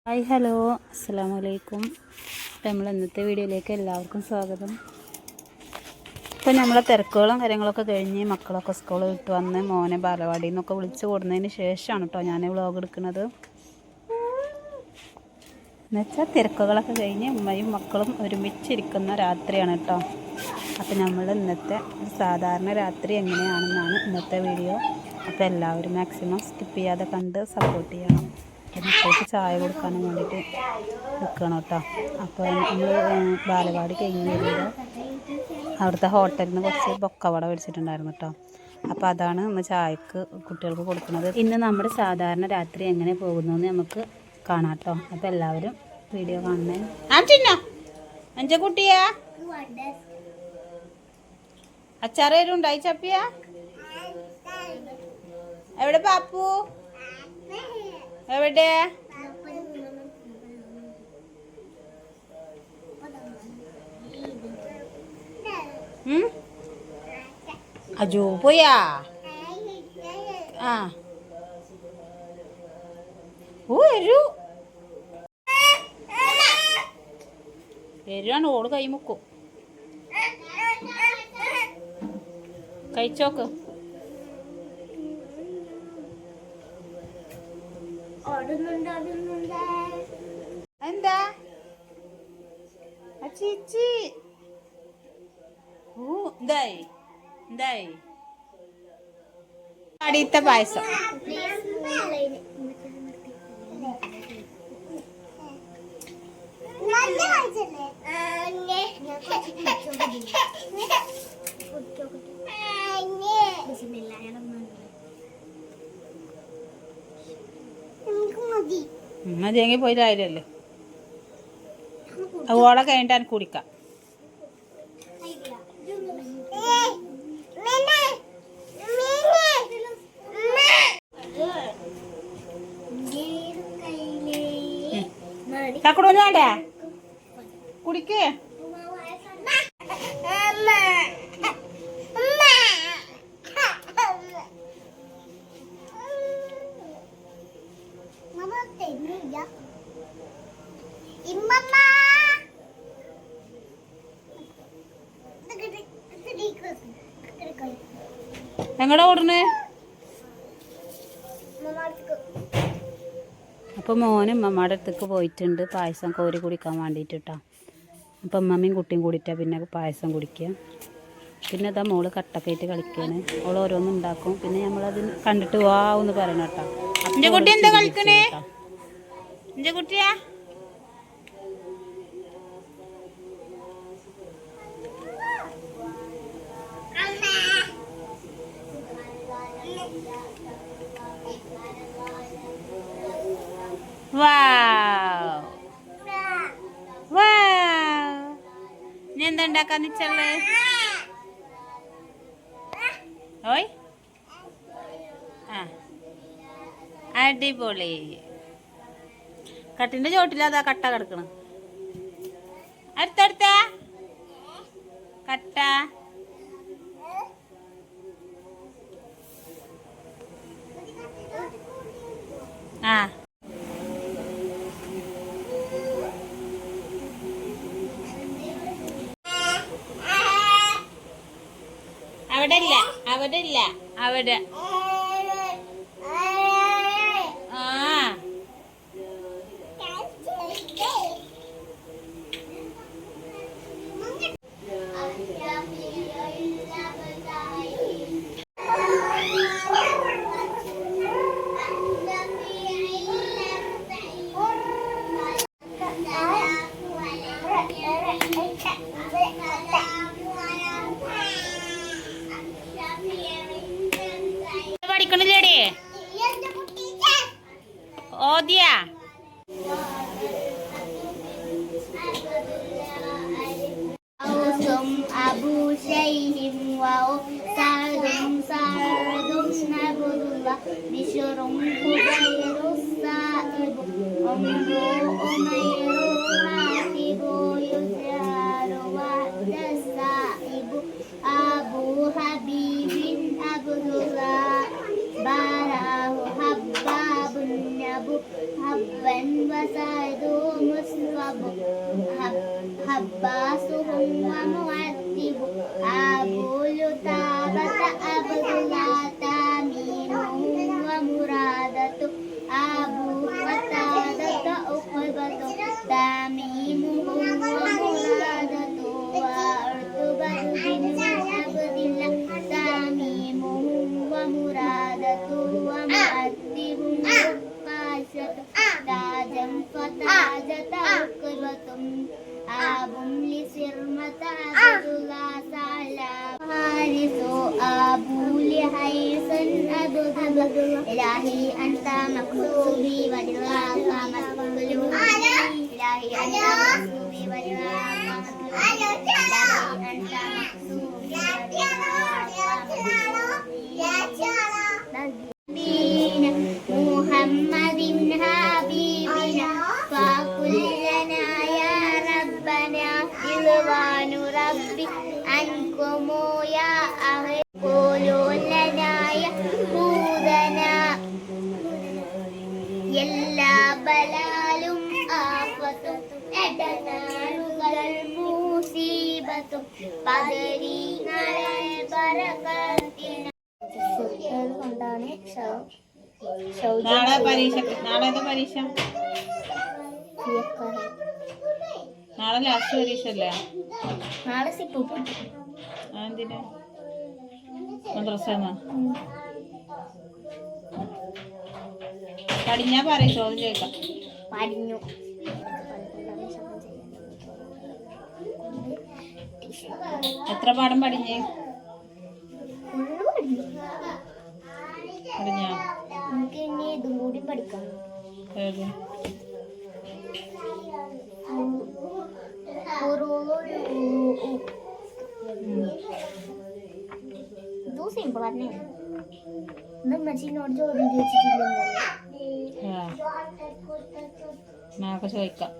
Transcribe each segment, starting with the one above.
Hi hello അസ്സലാമു അലൈക്കും. നമ്മൾ ഇന്നത്തെ വീഡിയോയിലേക്ക് എല്ലാവർക്കും സ്വാഗതം. ഇപ്പം നമ്മളെ തിരക്കുകളും കാര്യങ്ങളൊക്കെ കഴിഞ്ഞ് മക്കളൊക്കെ സ്കൂളിൽ വിട്ട് വന്ന് മോനെ ബാലവാടിയിൽ നിന്നൊക്കെ വിളിച്ച് കൊടുന്നതിന് ശേഷമാണ് കേട്ടോ ഞാൻ വ്ളോഗ് എടുക്കുന്നത്. എന്നുവെച്ചാൽ തിരക്കുകളൊക്കെ കഴിഞ്ഞ് ഉമ്മയും മക്കളും ഒരുമിച്ചിരിക്കുന്ന രാത്രിയാണ് കേട്ടോ. അപ്പം നമ്മൾ ഇന്നത്തെ സാധാരണ രാത്രി എങ്ങനെയാണെന്നാണ് ഇന്നത്തെ വീഡിയോ. അപ്പോൾ എല്ലാവരും മാക്സിമം സ്കിപ്പ് ചെയ്യാതെ കണ്ട് സപ്പോർട്ട് ചെയ്യണം. മക്കൾക്ക് ചായ കൊടുക്കാനും വേണ്ടിയിട്ട് നിൽക്കണം കേട്ടോ. അപ്പോൾ നമ്മൾ ബാലവാടി കഴിഞ്ഞ് വരുമ്പോൾ അവിടുത്തെ ഹോട്ടലിൽ നിന്ന് കുറച്ച് പൊക്കവട മേടിച്ചിട്ടുണ്ടായിരുന്നു കേട്ടോ. അപ്പോൾ അതാണ് ഇന്ന് ചായക്ക് കുട്ടികൾക്ക് കൊടുക്കുന്നത്. ഇന്ന് നമ്മുടെ സാധാരണ രാത്രി എങ്ങനെ പോകുന്നു എന്ന് നമുക്ക് കാണാം കേട്ടോ. അപ്പോൾ എല്ലാവരും വീഡിയോ കാണണേ. അഞ്ച കുട്ടിയാ അച്ചാറേരും ഉണ്ടായി ചപ്പിയ എവിടെ പാപ്പു എവിടെ അജോ പോയാ വരുവാണ് ഓള് കൈ മുക്കും കഴിച്ചോക്ക്. എന്താ ചേച്ചി എന്തായി എന്തായി അടിയത്തെ പായസം മതിയെങ്കിൽ പോയില്ലായില്ലല്ലോ. ഓളെ കഴിഞ്ഞിട്ട് എനിക്ക് കുടിക്കാം. തക്കടൊന്നും വേണ്ടേ കുടിക്ക്. എങ്ങടെ ഓടണേ? അപ്പോൾ മോനും ഉമ്മമ്മയുടെ അടുത്തേക്ക് പോയിട്ടുണ്ട് പായസം കോരി കുടിക്കാൻ വേണ്ടിയിട്ട് കേട്ടോ. അപ്പം ഉമ്മമ്മയും കുട്ടിയും കൂടിയിട്ടാണ് പിന്നെ പായസം കുടിക്കുക. പിന്നെ അതാ മോള് കട്ടക്കായിട്ട് കളിക്കുകയാണ്. ഓൾ ഓരോന്നും ഉണ്ടാക്കും. പിന്നെ നമ്മളത് കണ്ടിട്ട് വാന്ന് പറയണം കേട്ടോ. എൻ്റെ കുട്ടി എന്താ കളിക്കണേ? എൻ്റെ കുട്ടിയാ നീ എന്താ ഉണ്ടാക്കാന്ന് വെച്ചല്ലേ? ഓയ് അടിപൊളി. കട്ടിന്റെ ചോട്ടിലാ കട്ട കിടക്കണം. അടുത്തടുത്ത കട്ട അവിടെ ഇല്ല അവിടെ ഇല്ല അവിടെ പഠിക്കണില്ലേടേ ഓദിയാ? أبو شيء وأسعد سعد عبد الله بشر خبير السائب أمر أمير حافظ يسار وعد السائب أبو حبيب عبد الله باراه حباب النبو حبا وسائب حباسهم ومعذب أبو لتابة عبد الله تميمهم ومرادة أبو قتادة عقبة تميمهم ومرادة وعتبة بن عبد الله تميمهم ومرادة ومعذبهم عكاشة تاجا فتاجة عقبة أب لسرمة عبد الله تعالى حارث أبو لحيث عبد الله إلهي أنت مكتوبي ودعاك مطلوبي إلهي أنت مكتوبي ودعاك مطلوبي إلهي أنت مكتوبي محمد حبيبنا فكلنا يا ربنا رضوان ربي عنكم يا أهل قولوا لنا يهودنا എല്ലാ ബലാലും ആഫത്തും എടനാളുകൾ മുസീബത്തും പദരീങ്ങളെ ബറകത്തിന കൊണ്ടാണ് നാളെ പരീക്ഷ. നാളെ ഏതാ പരീക്ഷ? നാളെ ലാസ്റ്റ് പരീക്ഷ അല്ലേ? നാളെ സിപ്പു എന്തിനാ? മദ്രസ പഠിഞ്ഞാ പറയും, ചോദ്യം ചോദിക്കാം. പഠിഞ്ഞു. എത്ര പാഠം പഠിഞ്ഞേ? പഠിഞ്ഞ? നമുക്ക് ഇനി ഇതും കൂടി പഠിക്കാം. ഏത്? ഇത് സിമ്പിൾ തന്നെ. മച്ചിനോട് ചോദ്യം ചോദിച്ചിട്ടില്ല. നാളെ ചോദിക്കാം.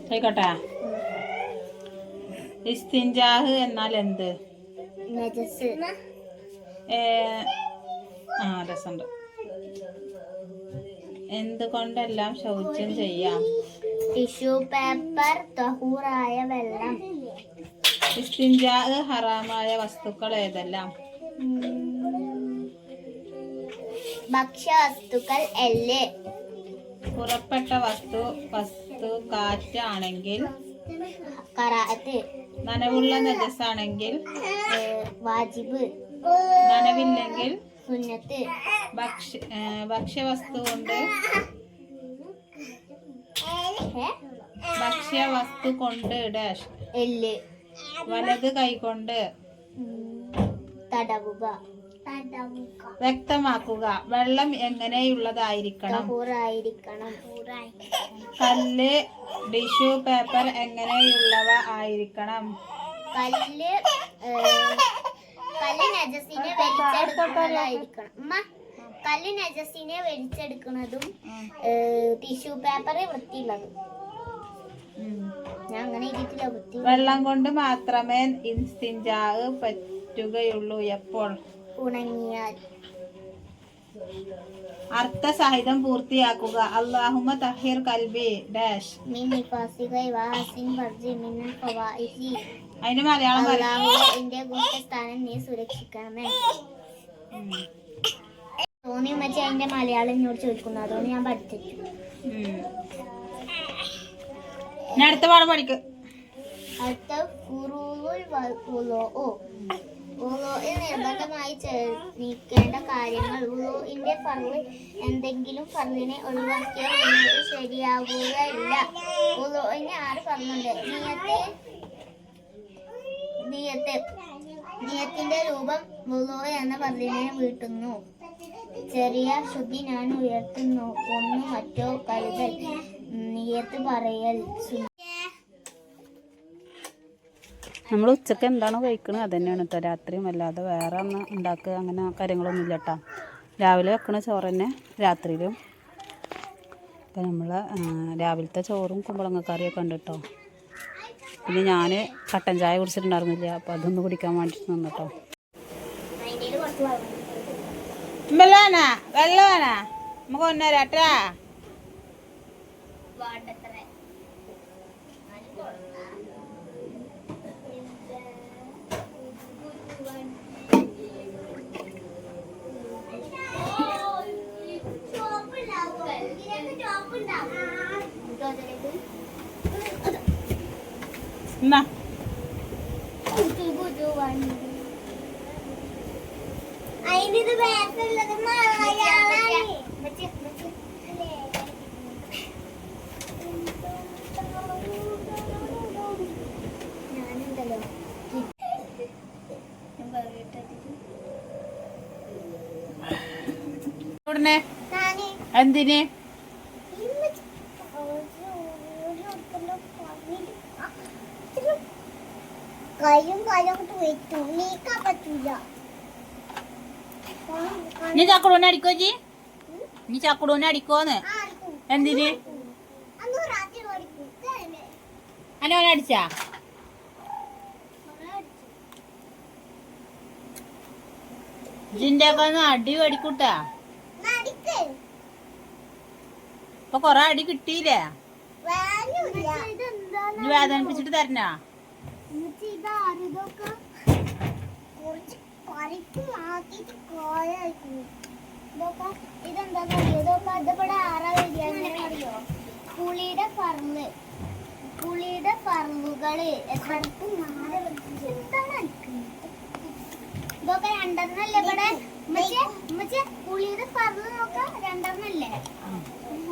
ചോദിക്കട്ടെ. ഇസ്തിൻജാഹ് എന്നാൽ എന്ത്? രസമുണ്ട്. എന്തുകൊണ്ടെല്ലാം ശൗചം ചെയ്യാം? ടിഷ്യൂ പേപ്പർ, തഹൂറായ വെള്ളം. ഇസ്തിൻജാഹ് ഹറാമായ വസ്തുക്കൾ ഏതെല്ലാം? ഭക്ഷ്യവസ്തുക്കൾ എല്ല്. പുറപ്പെട്ട വസ്തു കാറ്റ് ആണെങ്കിൽ ഖറാഅത്ത്. നനവുള്ള നജസാണെങ്കിൽ വാജിബ്. നനവില്ലെങ്കിൽ സുന്നത്ത്. ഭക്ഷ്യവസ്തു കൊണ്ട് ഡാഷ് എല്ല്. വലത് കൈകൊണ്ട് തടവുക. വ്യക്തമാക്കുക. വെള്ളം എങ്ങനെയുള്ളതായിരിക്കണം? കല്ല്, ടിഷ്യൂ പേപ്പർ എങ്ങനെയുള്ളവ ആയിരിക്കണം? കല്ല് നജസിനെ വലിച്ചെടുക്കുന്നതായിരിക്കണം. കല്ല് നജസിനെ വലിച്ചെടുക്കുന്നതും ടിഷ്യൂ പേപ്പർ വൃത്തിയുള്ളതും. ഞാൻ അങ്ങനെ ഇരിക്കില്ല. വൃത്തി. വെള്ളം കൊണ്ട് മാത്രമേ ഇസ്തിൻജാഹ് പറ്റുകയുള്ളൂ എപ്പോൾ? ഉണങ്ങിയാൽ. അർത്ഥസഹിതം പൂർത്തിയാക്കുക. അല്ലാഹുമ്മ തഹിർ കൽബി ഡാഷ് മിൻ നിഫാസിക വഹസിൻ ഫർജി മിൻ ഫവാഇഹി. അതിന്റെ മലയാളം അല്ലാഹുവേ എന്റെ ഗുഹസ്ഥാനം നീ സുരക്ഷിക്കണമേ. തോന്നി മച്ചി അതിന്റെ മലയാളം എന്നോട് ചോദിക്കുന്നു. അതുകൊണ്ട് ഞാൻ പഠിച്ചു. അടുത്ത പാഠം പഠിക്ക്. അടുത്ത നിർബന്ധമായി നീക്കേണ്ട കാര്യങ്ങൾ. വുളൂഇന്റെ ഫർള്. എന്തെങ്കിലും ഫർളിനെ ഒഴിവാക്കിയാൽ വുളൂ ശരിയാകുകയില്ല. വുളൂഇന് 6 ഫർളുണ്ട്. നിയത്തിന്റെ രൂപം വുളൂ എന്ന ഫർളിനെ വീട്ടുന്നു. ചെറിയ ശുദ്ധി ഞാൻ ഉയർത്തുന്നു. ഒന്നു മറ്റോ കരുതൽ. നിയത്ത് പറയൽ. നമ്മൾ ഉച്ചക്ക് എന്താണോ കഴിക്കുന്നത് അത് തന്നെയാണ് കേട്ടോ രാത്രിയും. അല്ലാതെ വേറെ ഒന്നും ഉണ്ടാക്കുക അങ്ങനെ കാര്യങ്ങളൊന്നും ഇല്ല കേട്ടോ. രാവിലെ വെക്കണ ചോറ് തന്നെ രാത്രിയിലും. ഇപ്പം നമ്മൾ രാവിലത്തെ ചോറും കുമ്പളങ്ങക്കറിയൊക്കെ ഉണ്ട് കേട്ടോ. പിന്നെ ഞാൻ കട്ടൻ ചായ കുടിച്ചിട്ടുണ്ടായിരുന്നില്ല, അപ്പോൾ അതൊന്ന് കുടിക്കാൻ വേണ്ടിയിട്ട് നിന്ന് കേട്ടോ. വെള്ളമാണോ? നമുക്ക് കൊണ്ടുവരാട്ടാ. എന്നാ അതിനിത് വേറുള്ളത് മലയാളമാണ്. ഞാനുണ്ടല്ലോ ഉടനെ എന്തിന് കയ്യും കാലും കൊണ്ട് വെച്ചു നീക്കാൻ പറ്റൂല. നീ ചാക്കുടൂനെ അടിക്കോ ജി? നീ ചാക്കുടൂനെ അടിക്കോന്ന്? എന്തിന്? അനോനെ അടിച്ചാ? ജിന്റെ ഒക്കെ ഒന്ന് അടി അടിക്കൂട്ടാ. ഇപ്പൊ കൊറേ അടി കിട്ടിയില്ലേ? നീ വേദനിപ്പിച്ചിട്ട് തരണ? പുളിയുടെ പറമ്പുകള് ഇതൊക്കെ രണ്ടെണ്ണല്ലേ ഇവിടെ? പുളിയുടെ പറമ്പ് നോക്ക രണ്ടെണ്ണല്ലേ?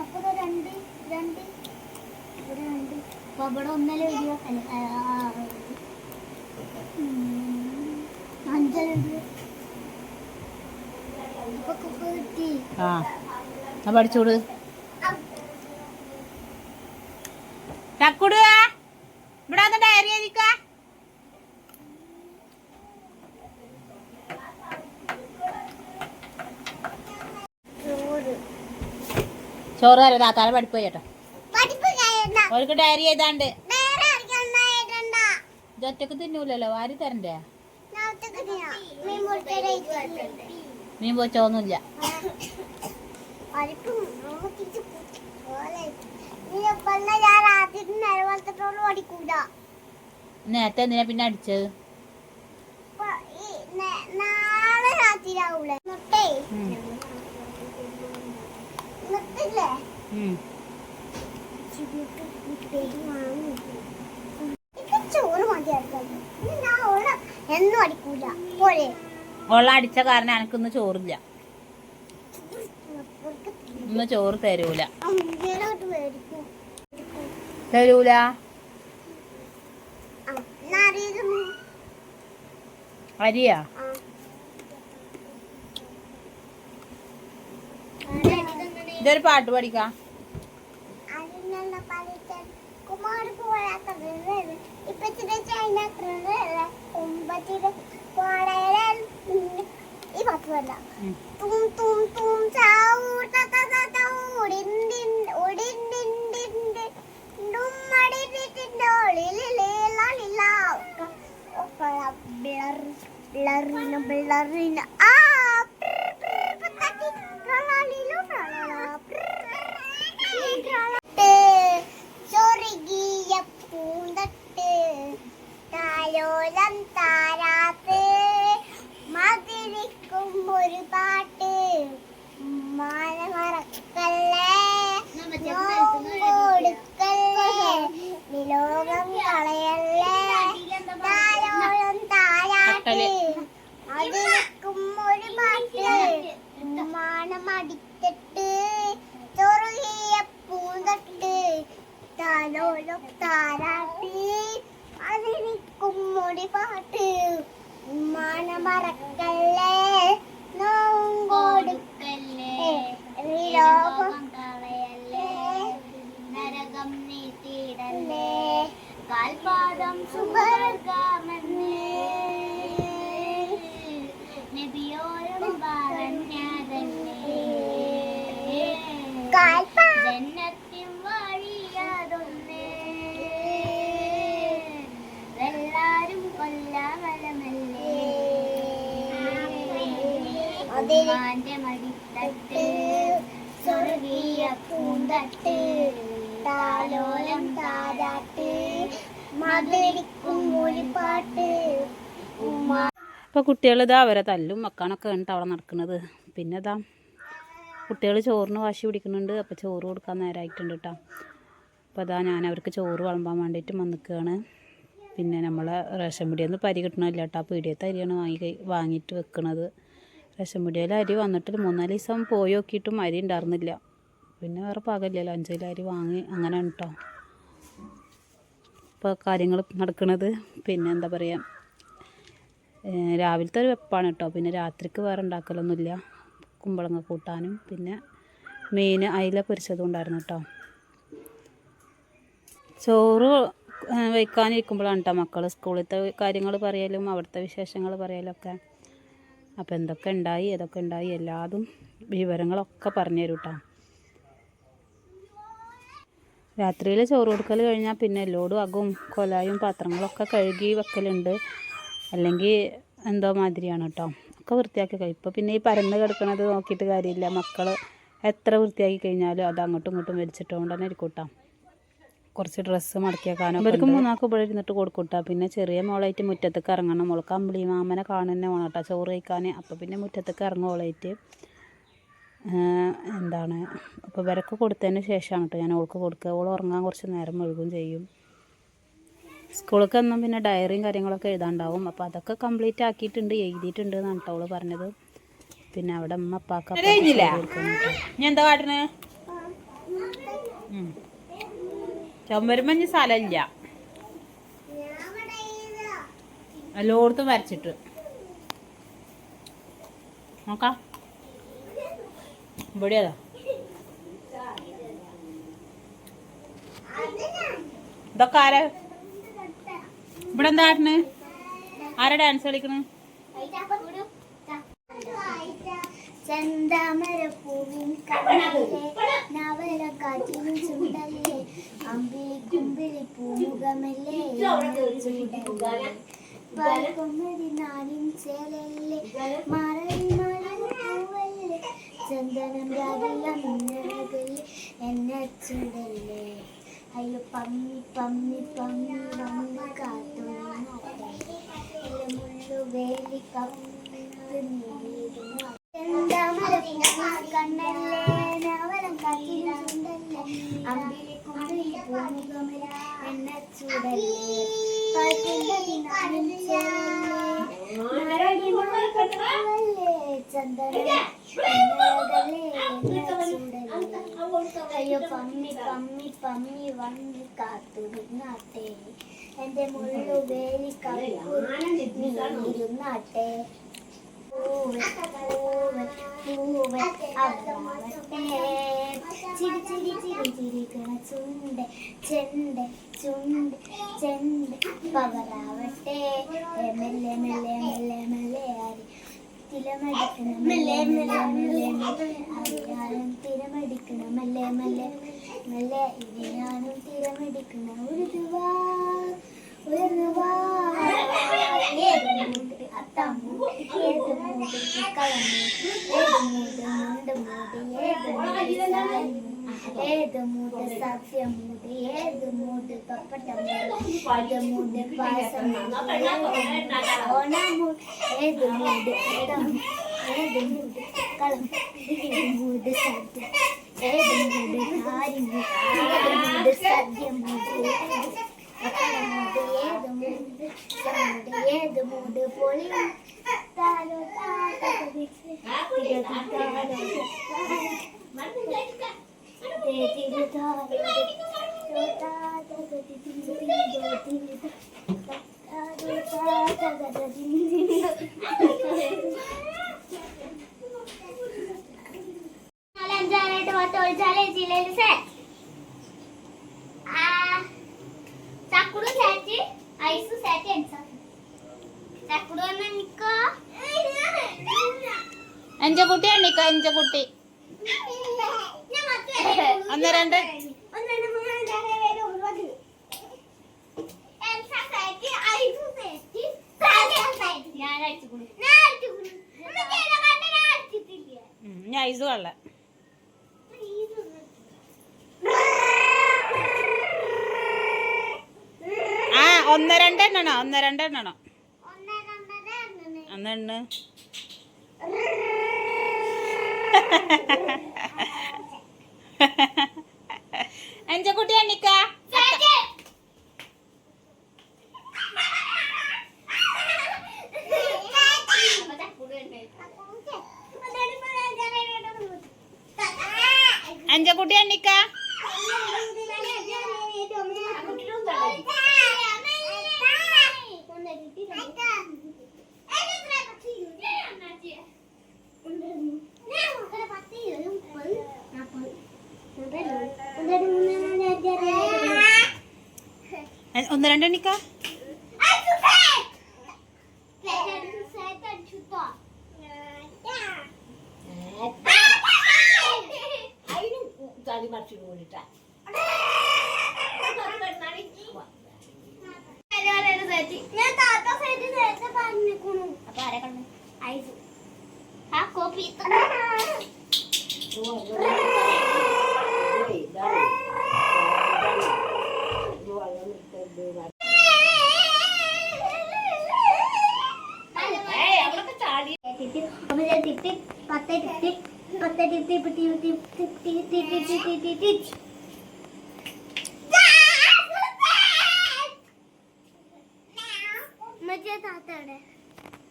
അപ്പൊ രണ്ട് രണ്ട് ഇവിടെ രണ്ട്. അപ്പൊ ഇവിടെ ഒന്നല്ലേ വരിക? ആ പഠിച്ചോട് ചക്കുട ഇവിടെ വന്ന് ഡയറി എഴുതിക്ക. ചോറ് തരാം. താത്താലെ പഠിപ്പ് കേട്ടോ. അവർക്ക് ഡയറി എഴുതാണ്ട്. ഒറ്റക്ക് തിന്നൂലല്ലോ, വാരി തരണ്ടേ? മീൻ പൊച്ചൊന്നുമില്ല. നേരത്തെ എന്തിനാ പിന്നെ അടിച്ചത്? നാളെ രാത്രിയാവൂലേ ചോറ് മതിയാക്കാം. എന്നും അടിക്കൂല പോലെ വെള്ളം അടിച്ച കാരണം എനക്കൊന്ന് ചോറില്ല. ഇന്ന് ചോറ് തരൂല. തരൂല. അരിയാ? ഇതൊരു പാട്ട് പഠിക്കാം. ഈ പാട്ടുമല്ല. ചൊറുകിയ പൂന്തട്ട് താലോലം താരാത്ത് മതിരിക്കും ഒരു പാട്ട് മാന മറക്കല്ലേ കൊടുക്കല്ലേ നിലോകം കളയല്ലേ താലോലം താരാത്ത് മതിരിക്കും ഒരു പാട്ട് മാനം അടിത്തിട്ട് ചൊറുകിയ പൂന്തട്ട് താലോലം താരാട്ട് അതിരിക്കും ഒരു പാട്ട് മാനം മറക്കല്ലേ നോവും കൊടുക്കല്ലേ ലോകം കളയല്ലേ നരകം നീട്ടിയിടല്ലേ കാൽപാദം സുവർഗമെന്നേ നബിയോരും പറഞ്ഞതല്ലേ ജന്നത്തിൻ വഴിയതൊന്നേ എല്ലാരും കൊല്ലാമലമല്ലേ ഉമ്മാന്റെ മടിത്തട്ട് തട്ട് താലോലം താരാട്ട് മധുരിക്കും മൂളിപ്പാട്ട് ഇപ്പോൾ കുട്ടികളിതാ അവരെ തല്ലും മക്കാനൊക്കെ കണ്ടിട്ട് അവിടെ നടക്കുന്നത്. പിന്നെ ഇതാ കുട്ടികൾ ചോറിന് വാശി പിടിക്കുന്നുണ്ട്. അപ്പോൾ ചോറ് കൊടുക്കാൻ നേരമായിട്ടുണ്ട് കേട്ടോ. അപ്പോൾ അതാ ഞാൻ അവർക്ക് ചോറ് വിളമ്പാൻ വേണ്ടിയിട്ട് വന്നിക്കുകയാണ്. പിന്നെ നമ്മളെ റേഷൻ പീടികയിൽ നിന്ന് അരി കിട്ടണമില്ല കേട്ടോ. പീടികത്തെ അരിയാണ് വാങ്ങിയിട്ട് വെക്കണത്. റേഷൻ പീടികയിൽ അരി വന്നിട്ട് 3-4 ദിവസം പോയി നോക്കിയിട്ടും അരി ഉണ്ടായിരുന്നില്ല. പിന്നെ വേറെ പാകമില്ലല്ലോ, 5 കിലോ അരി വാങ്ങി അങ്ങനെയാണ് കേട്ടോ ഇപ്പോൾ കാര്യങ്ങൾ നടക്കുന്നത്. പിന്നെ എന്താ പറയുക, രാവിലത്തെ ഒരു വെപ്പാണ് കേട്ടോ. പിന്നെ രാത്രിക്ക് വേറെ ഉണ്ടാക്കലൊന്നുമില്ല. കുമ്പളങ്ങ കൂട്ടാനും പിന്നെ മീൻ അയില പൊരിച്ചതും ഉണ്ടായിരുന്നു കേട്ടോ. ചോറ് വയ്ക്കാനിരിക്കുമ്പോഴാണ് കേട്ടോ മക്കൾ സ്കൂളിലത്തെ കാര്യങ്ങൾ പറയലും അവിടുത്തെ വിശേഷങ്ങൾ പറയലൊക്കെ. അപ്പോൾ എന്തൊക്കെ ഉണ്ടായി ഏതൊക്കെ ഉണ്ടായി എല്ലാതും വിവരങ്ങളൊക്കെ പറഞ്ഞു തരും കേട്ടോ. രാത്രിയിൽ ചോറ് കൊടുക്കൽ കഴിഞ്ഞാൽ പിന്നെ എല്ലോടും അകും കൊലായും പാത്രങ്ങളൊക്കെ കഴുകി വെക്കലുണ്ട്. അല്ലെങ്കിൽ എന്തോ മാതിരിയാണ് കേട്ടോ. ഒക്കെ വൃത്തിയാക്കി കഴിയും. ഇപ്പോൾ പിന്നെ ഈ പരന്ന് കിടക്കുന്നത് നോക്കിയിട്ട് കാര്യമില്ല. മക്കൾ എത്ര വൃത്തിയാക്കി കഴിഞ്ഞാലും അത് അങ്ങോട്ടും ഇങ്ങോട്ടും വലിച്ചിട്ടുകൊണ്ട് തന്നെ ഇരിക്കും കേട്ടോ. കുറച്ച് ഡ്രസ്സ് മടക്കിയേക്കാനോ ഇവർക്ക് 3 ഇവിടെ ഇരുന്നിട്ട് കൊടുക്കും കേട്ടോ. പിന്നെ ചെറിയ മോളായിട്ട് മുറ്റത്തേക്ക് ഇറങ്ങണം. മോൾക്ക് അമ്പിളി മാമനെ കാണുന്നെ വേണം കേട്ടോ ചോറ് കഴിക്കാൻ. അപ്പോൾ പിന്നെ മുറ്റത്തേക്ക് ഇറങ്ങുവോളായിട്ട് എന്താണ് അപ്പോൾ ഇവരൊക്കെ കൊടുത്തതിന് ശേഷമാണ് കേട്ടോ ഞാൻ ഓൾക്ക് കൊടുക്കുക. ഓൾ ഉറങ്ങാൻ കുറച്ച് നേരം മുഴുകും ചെയ്യും. സ്കൂളൊക്കെ ഒന്നും പിന്നെ ഡയറിയും കാര്യങ്ങളൊക്കെ എഴുതാണ്ടാവും. അപ്പോൾ അതൊക്കെ കംപ്ലീറ്റ് ആക്കിയിട്ടുണ്ട്, എഴുതിയിട്ടുണ്ട് എന്നാണ് കേട്ടോ അവൾ പറഞ്ഞത്. പിന്നെ അവിടെ അമ്മ അപ്പാക്ക എന്താ കാട്ടണ് ചുമരുമഞ്ഞ് സ്ഥലമില്ല, എല്ലായിടത്തും വരച്ചിട്ട് നോക്കാം. ഇവിടെ അതാ ഇതൊക്കെ ആരാ ഇവിടെ എന്താ കാട്ടണ്? ആരാ ഡാൻസ് കളിക്കണ്? ചെന്താമരപ്പൂവിൻ കണ്ണിലെ നവല കാറ്റിലും ചുണ്ടല്ലേ അമ്പിളി കുമ്പിളി പൂമുഖമല്ലേ നാലും ചേലല്ലേ മറവി മലൂവല്ലേ ചന്ദനം രാവില മിന്നഴകല്ലേ എന്നെ ചൂടല്ലേ അയ്യോ പമ്മി പമ്മി പമ്മി വന്ന് കാത്തു മുള്ളു വേലി കണ്ണല്ലേ നവലം കാറ്റിലുണ്ടല്ലേ അമ്പിളി കുമ്പിളി പൂമുഖമല്ല എന്നെ ചൂടല്ലേ അയ്യോ പമ്മി പമ്മി പമ്മി വന്ന് കാത്തു നിന്നാട്ടെ എന്റെ മുള്ളു വേലി കവിരുന്നാട്ടെ ചിരി ചിരി ചിരി ചിരിക്കണ ചുണ്ട് ചെണ്ട് ചുണ്ട് ചെണ്ട് പവറാവട്ടെ മെല്ലെ മെല്ലെ മെല്ലെ മെല്ലെ അരി തിലമടിക്കണം മെല്ലെ മെല്ലെ മെല്ലെ അറിയാനും തിരമടിക്കണം മെല്ലെ മെല്ലെ മെല്ലെ ഇതിനാനും തിരമടിക്കണം ഉരുവാ ഉരുവാ അത്തമ്മു ഏത് മൂടി കളഞ്ഞു ഏത് മൂടി ഏത് മൂട് സത്യമൂട് ഏത് മൂട് പപ്പട്ടമൂട് മൂട് പാസം ഓണമൂട് ഏത് മൂട് ഏത് മൂട് കളം ഏത് മൂട് സത്യം ഏത് മൂട് കാര്യമൂട് ഏത് മൂട് സത്യമൂട് ഏത് മൂട് പൊളി താലോ അഞ്ചാനായിട്ട് ഒഴിച്ചാലേ ജില്ലയിൽ ചക്കുടു സെറ്റ് ഐസ് സെറ്റ് ചക്കുടു വന്ന നിക്കോ അഞ്ചക്കുട്ടി എണ്ണിക്കോ അഞ്ചക്കുട്ടി ഒന്ന് രണ്ട് ഞാൻ ഐസ് കൊള്ള ഒന്ന് രണ്ടെണ്ണോ ഒന്ന് രണ്ടെണ്ണോ ഒന്ന് രണ്ടര അങ്ങനെ അന്നെണ്ണ് അഞ്ചക്കുട്ടി എണ്ണിക്ക അഞ്ചക്കുട്ടി എണ്ണിക്ക ഒന്ന് രണ്ടെണ്ണിക്ക ഞാൻ താത്ത സൈഡ് നേരത്തെ പറഞ്ഞിരിക്കണു ആ കോപ്പി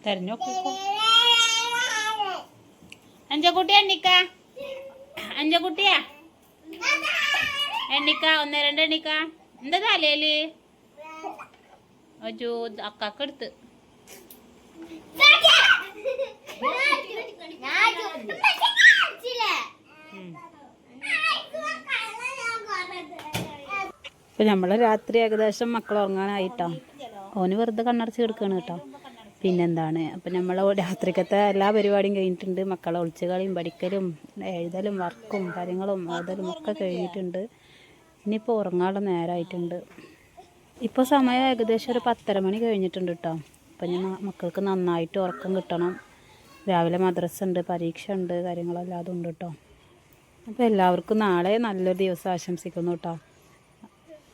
തെരഞ്ഞു അഞ്ചക്കുട്ടി എണ്ണിക്ക അഞ്ചക്കുട്ടിയാ എണ്ണിക്ക ഒന്ന് രണ്ട് എണ്ണിക്ക എന്താ തലയില് അജോ അക്കാക്കെടുത്ത് ഇപ്പം നമ്മൾ രാത്രി ഏകദേശം മക്കൾ ഉറങ്ങാനായിട്ടോ. ഓന് വെറുതെ കണ്ണടച്ച് കിടക്കുകയാണ് കേട്ടോ. പിന്നെന്താണ്, അപ്പം നമ്മൾ രാത്രിക്കത്തെ എല്ലാ പരിപാടിയും കഴിഞ്ഞിട്ടുണ്ട്. മക്കളെ ഒളിച്ചു കളിയും പഠിക്കലും എഴുതലും വർക്കും കാര്യങ്ങളും എഴുതലും ഒക്കെ കഴിഞ്ഞിട്ടുണ്ട്. ഇനിയിപ്പോൾ ഉറങ്ങാനുള്ള നേരമായിട്ടുണ്ട്. ഇപ്പോൾ സമയം ഏകദേശം ഒരു 10:30 മണി കഴിഞ്ഞിട്ടുണ്ട് കേട്ടോ. അപ്പം ഞാൻ മക്കൾക്ക് നന്നായിട്ട് ഉറക്കം കിട്ടണം. രാവിലെ മദ്രസ ഉണ്ട്, പരീക്ഷ ഉണ്ട്, കാര്യങ്ങളെല്ലാം അതുണ്ട് കേട്ടോ. അപ്പോൾ എല്ലാവർക്കും നാളെ നല്ലൊരു ദിവസം ആശംസിക്കുന്നു കേട്ടോ.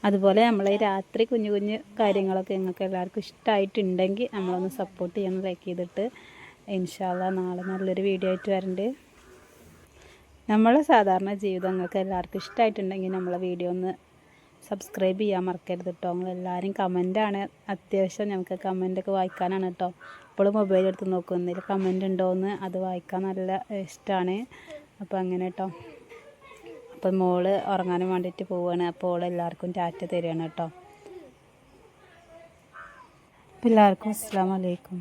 അതുപോലെ നമ്മൾ ഈ രാത്രി കുഞ്ഞു കുഞ്ഞു കാര്യങ്ങളൊക്കെ നിങ്ങൾക്ക് എല്ലാവർക്കും ഇഷ്ടമായിട്ടുണ്ടെങ്കിൽ നമ്മളൊന്ന് സപ്പോർട്ട് ചെയ്യണം, ലൈക്ക് ചെയ്തിട്ട്. ഇൻഷാ അല്ലാഹ് നാളെ നല്ലൊരു വീഡിയോ ആയിട്ട് വരണ്ട്. നമ്മളെ സാധാരണ ജീവിതം നിങ്ങൾക്ക് എല്ലാവർക്കും ഇഷ്ടമായിട്ടുണ്ടെങ്കിൽ നമ്മളെ വീഡിയോ ഒന്ന് സബ്സ്ക്രൈബ് ചെയ്യാൻ മറക്കരുത് കേട്ടോ. നിങ്ങളെല്ലാവരും കമൻറ്റാണ് അത്യാവശ്യം, നമുക്ക് കമൻറ്റൊക്കെ വായിക്കാനാണ് കേട്ടോ. ഇപ്പോൾ മൊബൈൽ എടുത്ത് നോക്കുന്നില്ല കമൻറ്റ് ഉണ്ടോയെന്ന്, അത് വായിക്കാൻ നല്ല ഇഷ്ടമാണ്. അപ്പോൾ അങ്ങനെ കേട്ടോ. അപ്പം മോള് ഉറങ്ങാനും വേണ്ടിയിട്ട് പോവുകയാണ്. അപ്പോൾ ഓൾ എല്ലാവർക്കും ടാറ്റ തരികയാണ് കേട്ടോ. അപ്പോൾ എല്ലാവർക്കും അസ്സലാമു അലൈക്കും.